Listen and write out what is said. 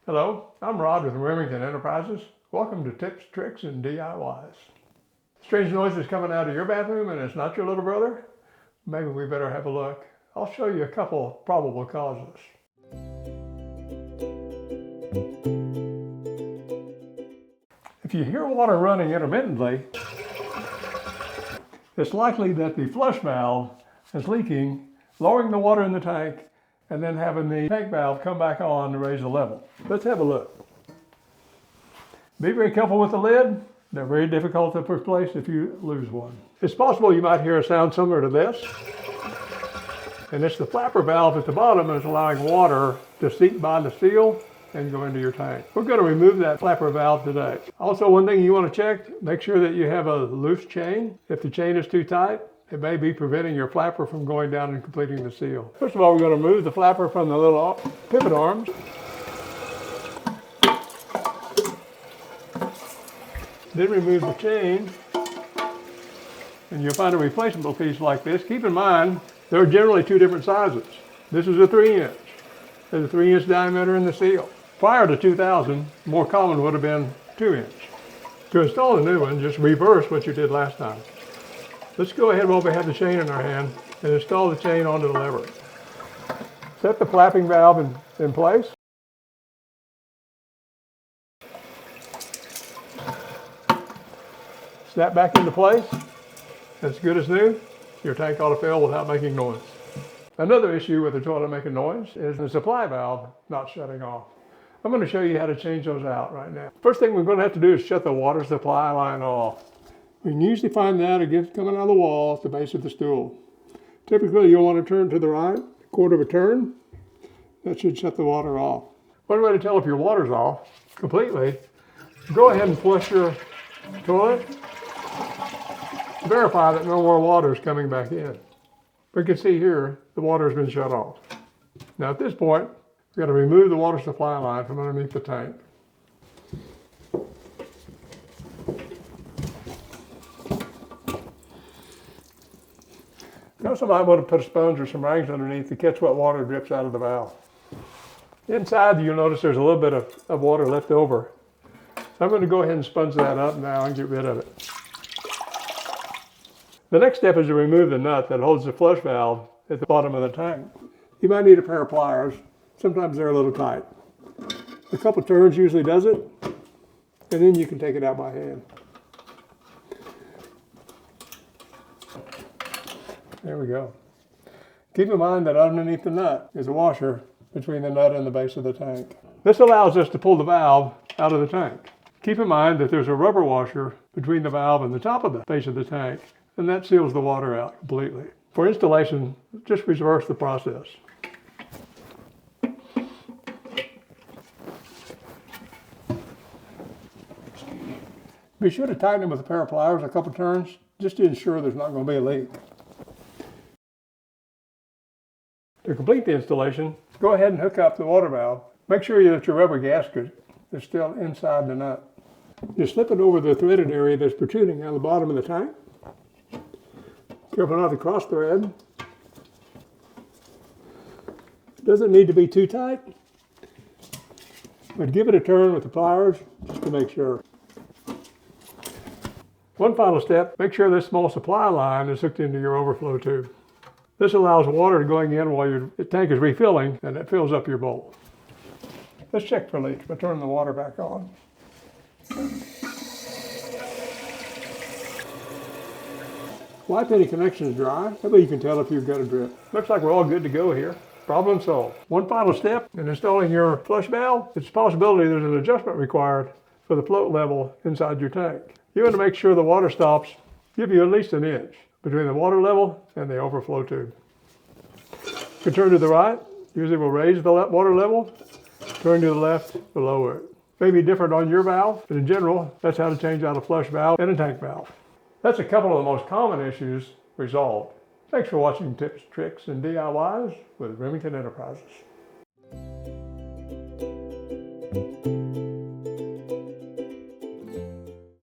Hello, I'm Rod with Remington Enterprises. Welcome to Tips, Tricks, and DIYs. Strange noises coming out of your bathroom and it's not your little brother? Maybe we better have a look. I'll show you a couple probable causes. If you hear water running intermittently, it's likely that the flush valve is leaking, lowering the water in the tank, and then having the tank valve come back on to raise the level. Let's have a look. Be very careful with the lid. They're very difficult to replace if you lose one. It's possible you might hear a sound similar to this. And it's the flapper valve at the bottom is allowing water to seep by the seal and go into your tank. We're going to remove that flapper valve today. Also, one thing you want to check, make sure that you have a loose chain. If the chain is too tight, it may be preventing your flapper from going down and completing the seal. First of all, we're going to remove the flapper from the little pivot arms. Then remove the chain, and you'll find a replaceable piece like this. Keep in mind, there are generally two different sizes. This is a 3-inch. There's a 3-inch diameter in the seal. Prior to 2000, more common would have been 2-inch. To install a new one, just reverse what you did last time. Let's go ahead while we have the chain in our hand and install the chain onto the lever. Set the flapping valve in place. Snap back into place. As good as new. Your tank ought to fill without making noise. Another issue with the toilet making noise is the supply valve not shutting off. I'm going to show you how to change those out right now. First thing we're going to have to do is shut the water supply line off. We can usually find that again coming out of the wall at the base of the stool. Typically you'll want to turn to the right, a quarter of a turn. That should shut the water off. One way to tell if your water's off completely, go ahead and flush your toilet. Verify that no more water is coming back in. We can see here the water has been shut off. Now at this point, we've got to remove the water supply line from underneath the tank. You also might want to put a sponge or some rings underneath to catch what water drips out of the valve. Inside, you'll notice there's a little bit of water left over. So I'm going to go ahead and sponge that up now and get rid of it. The next step is to remove the nut that holds the flush valve at the bottom of the tank. You might need a pair of pliers. Sometimes they're a little tight. A couple turns usually does it, and then you can take it out by hand. There we go. Keep in mind that underneath the nut is a washer between the nut and the base of the tank. This allows us to pull the valve out of the tank. Keep in mind that there's a rubber washer between the valve and the top of the base of the tank, and that seals the water out completely. For installation, just reverse the process. Be sure to tighten them with a pair of pliers a couple turns, just to ensure there's not going to be a leak. To complete the installation, go ahead and hook up the water valve. Make sure that your rubber gasket is still inside the nut. Just slip it over the threaded area that's protruding out of the bottom of the tank. Careful not to cross thread. It doesn't need to be too tight, but give it a turn with the pliers just to make sure. One final step, make sure this small supply line is hooked into your overflow tube. This allows water going in while your tank is refilling, and it fills up your bowl. Let's check for leaks by turning the water back on. Wipe any connections dry. That way you can tell if you've got a drip. Looks like we're all good to go here. Problem solved. One final step in installing your flush valve. It's a possibility there's an adjustment required for the float level inside your tank. You want to make sure the water stops, give you at least an inch between the water level and the overflow tube. If you turn to the right, usually will raise the water level. Turn to the left, will lower it. May be different on your valve, but in general, that's how to change out a flush valve and a tank valve. That's a couple of the most common issues resolved. Thanks for watching Tips, Tricks, and DIYs with Remington Enterprises.